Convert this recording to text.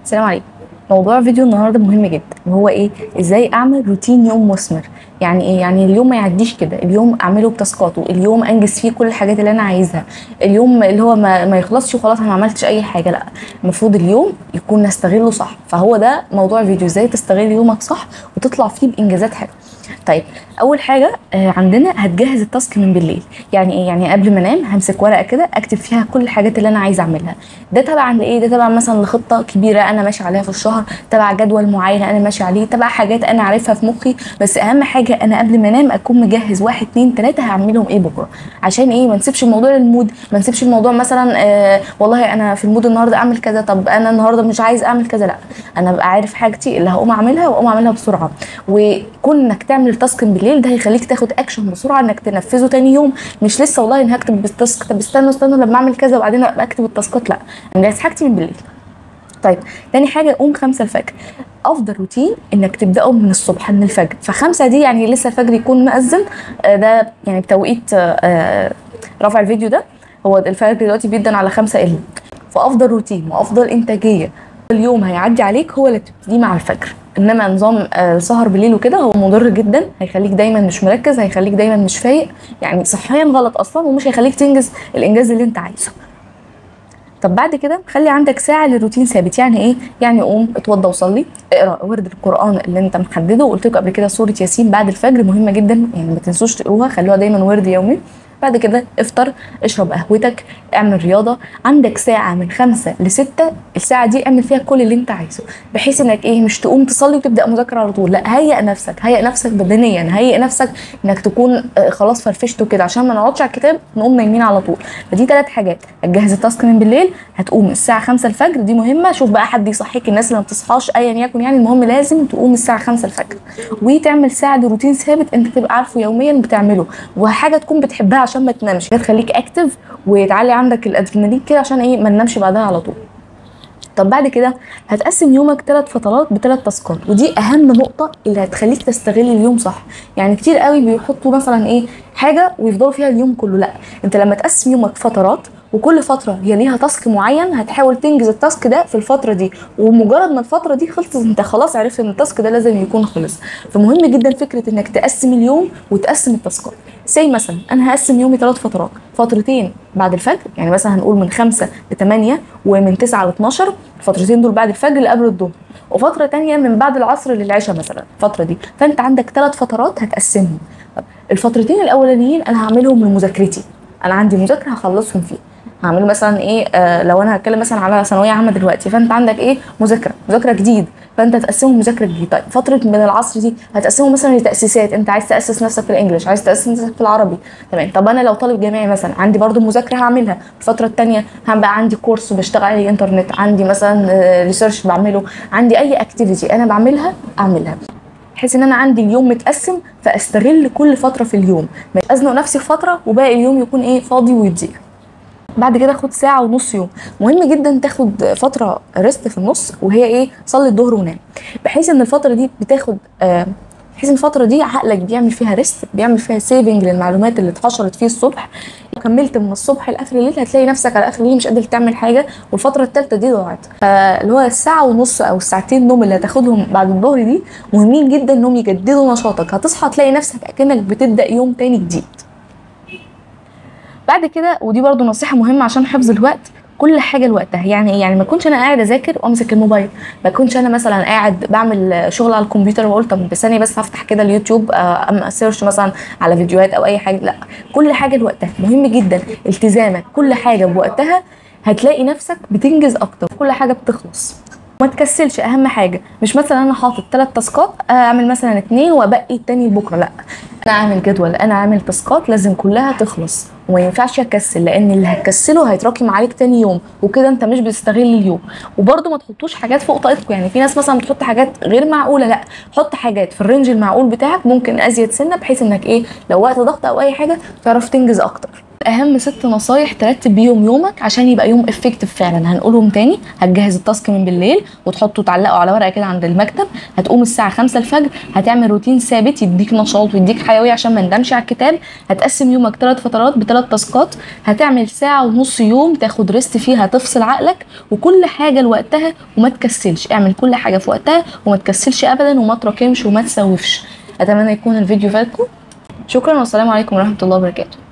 السلام عليكم. موضوع فيديو النهارده مهم جدا، وهو ايه؟ ازاي اعمل روتين يوم مثمر. يعني ايه؟ يعني اليوم ما يعديش كده، اليوم اعمله بتاسكاته، اليوم انجز فيه كل الحاجات اللي انا عايزها، اليوم اللي هو ما يخلصش وخلاص انا ما عملتش اي حاجه. لا، المفروض اليوم يكون نستغله صح. فهو ده موضوع الفيديو، ازاي تستغل يومك صح وتطلع فيه بانجازات حلوه. طيب، اول حاجه عندنا هتجهز التاسك من بالليل. يعني ايه؟ يعني قبل ما انام همسك ورقه كده اكتب فيها كل الحاجات اللي انا عايزه اعملها. ده تبعا لايه؟ ده تبعا مثلا لخطه كبيره انا ماشي عليها في الشهر، تبع جدول معين انا ماشي عليه، تبع حاجات انا عارفها في مخي. بس اهم حاجه انا قبل ما انام اكون مجهز 1 2 3 هعملهم ايه بكره. عشان ايه؟ ما نسيبش الموضوع للمود، ما نسيبش الموضوع مثلا والله انا في المود النهارده اعمل كذا، طب انا النهارده مش عايز اعمل كذا. لا، انا ابقى عارف حاجتي اللي هقوم اعملها واقوم اعملها بسرعه. وكون انك تعمل التاسك بالليل ده هيخليك تاخد اكشن بسرعه انك تنفذه تاني يوم. مش لسه والله انا هكتب التاسك، طب استنوا لما اعمل كذا وبعدين ابقى اكتب التاسكات. لا، انا جاهز حاجتي من بالليل. طيب، تاني حاجه قوم 5 الفجر. افضل روتين انك تبداه من الصبح، من الفجر. ف5 دي يعني لسه الفجر يكون مأذن. ده يعني بتوقيت رفع الفيديو ده. هو الفجر دلوقتي بيدن على 5 الا. فافضل روتين وافضل انتاجيه اليوم هيعدي عليك هو اللي بتبتديه مع الفجر. انما نظام السهر بالليل وكده هو مضر جدا، هيخليك دايما مش مركز، هيخليك دايما مش فايق، يعني صحيا غلط اصلا، ومش هيخليك تنجز الانجاز اللي انت عايزه. طب بعد كده خلي عندك ساعه للروتين ثابت. يعني ايه؟ يعني قوم اتوضى وصلي، اقرا ورد القران اللي انت محدده. وقلت لكم قبل كده سوره ياسين بعد الفجر مهمه جدا، يعني ما تنسوش تقروها، خلوها دايما ورد يومي. بعد كده افطر، اشرب قهوتك، اعمل رياضه. عندك ساعه من 5 ل 6، الساعه دي اعمل فيها كل اللي انت عايزه، بحيث انك ايه؟ مش تقوم تصلي وتبدا مذاكره على طول. لا، هيئ نفسك بدنيا، هيئ نفسك انك تكون خلاص فرفشت وكده، عشان ما نقعدش على الكتاب نقوم نايمين على طول. فدي 3 حاجات: هتجهز التاسك من بالليل، هتقوم الساعه 5 الفجر، دي مهمه. شوف بقى حد يصحيك، الناس اللي ما بتصحاش ايا يكن، يعني المهم لازم تقوم الساعه 5 الفجر. وتعمل ساعه روتين ثابت انت تبقى عارفه يوميا بتعمله، وحاجه تكون بتحبها عشان ما تنامش، تخليك اكتف وتعلي عندك الادرينالين كده، عشان ايه؟ ما ننامش بعدها على طول. طب بعد كده هتقسم يومك 3 فترات ب3 تاسكات، ودي اهم نقطه اللي هتخليك تستغل اليوم صح. يعني كتير قوي بيحطوا مثلا ايه؟ حاجه ويفضلوا فيها اليوم كله. لا، انت لما تقسم يومك فترات، وكل فتره هي ليها تاسك معين، هتحاول تنجز التاسك ده في الفتره دي، ومجرد ما الفتره دي خلصت انت خلاص عرفت ان التاسك ده لازم يكون خلص. فمهم جدا فكره انك تقسم اليوم وتقسم التاسكات. زي مثلا انا هقسم يومي 3 فترات: فترتين بعد الفجر، يعني مثلا هنقول من 5 ل8 ومن 9 ل12، الفترتين دول بعد الفجر اللي قبل الظهر، وفتره تانية من بعد العصر للعشاء مثلا الفتره دي. فانت عندك 3 فترات هتقسمهم. الفترتين الاولانيين انا هعملهم لمذاكرتي، انا عندي مذاكره هخلصهم فيه. هعمله مثلا ايه؟ لو انا هتكلم مثلا على ثانويه عامه دلوقتي، فانت عندك ايه؟ مذاكره جديد، فانت تقسمه مذاكره جديد. طيب، فتره من العصر دي هتقسمه مثلا لتاسيسات، انت عايز تاسس نفسك في الانجليش، عايز تاسس نفسك في العربي. تمام. طب انا لو طالب جامعي مثلا عندي برضو مذاكره هعملها. الفتره الثانيه هبقى عندي كورس بشتغل عليه انترنت، عندي مثلا ريسيرش بعمله، عندي اي اكتيفيتي انا بعملها اعملها، بحيث ان انا عندي اليوم متقسم، فاستغل كل فتره في اليوم، ما ازنق نفسي في فتره وباقي اليوم يكون ايه؟ فاضي ويضيع. بعد كده خد ساعه ونص يوم. مهم جدا تاخد فتره ريست في النص، وهي ايه؟ صلي الظهر ونام، بحيث ان الفتره دي بتاخد بحيث ان الفتره دي عقلك بيعمل فيها ريست، بيعمل فيها سيفنج للمعلومات اللي اتحشرت فيه الصبح. لو كملت من الصبح لاخر الليل هتلاقي نفسك على اخر الليل مش قادر تعمل حاجه، والفتره الثالثه دي ضاعت. فاللي هو الساعه ونص او الساعتين نوم اللي هتاخدهم بعد الظهر دي مهمين جدا، انهم يجددوا نشاطك. هتصحى تلاقي نفسك اكنك بتبدا يوم تاني جديد. بعد كده، ودي برضو نصيحه مهمه عشان حفظ الوقت، كل حاجه لوقتها. يعني ايه؟ يعني ما اكونش انا قاعد اذاكر وامسك الموبايل، ما اكونش انا مثلا قاعد بعمل شغل على الكمبيوتر واقول طب بثانيه بس هفتح كده اليوتيوب اسيرش مثلا على فيديوهات او اي حاجه. لا، كل حاجه لوقتها. مهم جدا التزامك، كل حاجه بوقتها، هتلاقي نفسك بتنجز اكتر، كل حاجه بتخلص. ما تكسلش، اهم حاجه مش مثلا انا حاطط 3 تاسكات اعمل مثلا 2 وابقي التاني لبكره. لا، انا اعمل جدول، انا اعمل تاسكات لازم كلها تخلص، وما ينفعش اكسل، لان اللي هتكسله هيتراكم عليك تاني يوم، وكده انت مش بتستغل اليوم. وبرده ما تحطوش حاجات فوق طاقتكم، يعني في ناس مثلا بتحط حاجات غير معقوله. لا، حط حاجات في الرينج المعقول بتاعك، ممكن ازيد سنه، بحيث انك ايه؟ لو وقت ضغط او اي حاجه تعرف تنجز اكتر. اهم 6 نصايح ترتب بيهم يومك عشان يبقى يوم افكتيف فعلا. هنقولهم تاني. هتجهز التاسك من بالليل وتحطه تعلقه على ورقه كده عند المكتب. هتقوم الساعه 5 الفجر، هتعمل روتين ثابت يديك نشاط ويديك حيويه عشان ما ندمش على الكتاب. هتقسم يومك 3 فترات ب3 تاسكات. هتعمل ساعه ونص يوم تاخد ريست فيها تفصل عقلك، وكل حاجه لوقتها وما تكسلش. اعمل كل حاجه في وقتها وما تكسلش ابدا وما تراكمش وما تسوفش. اتمنى يكون الفيديو فاتكم. شكرا والسلام عليكم ورحمه الله وبركاته.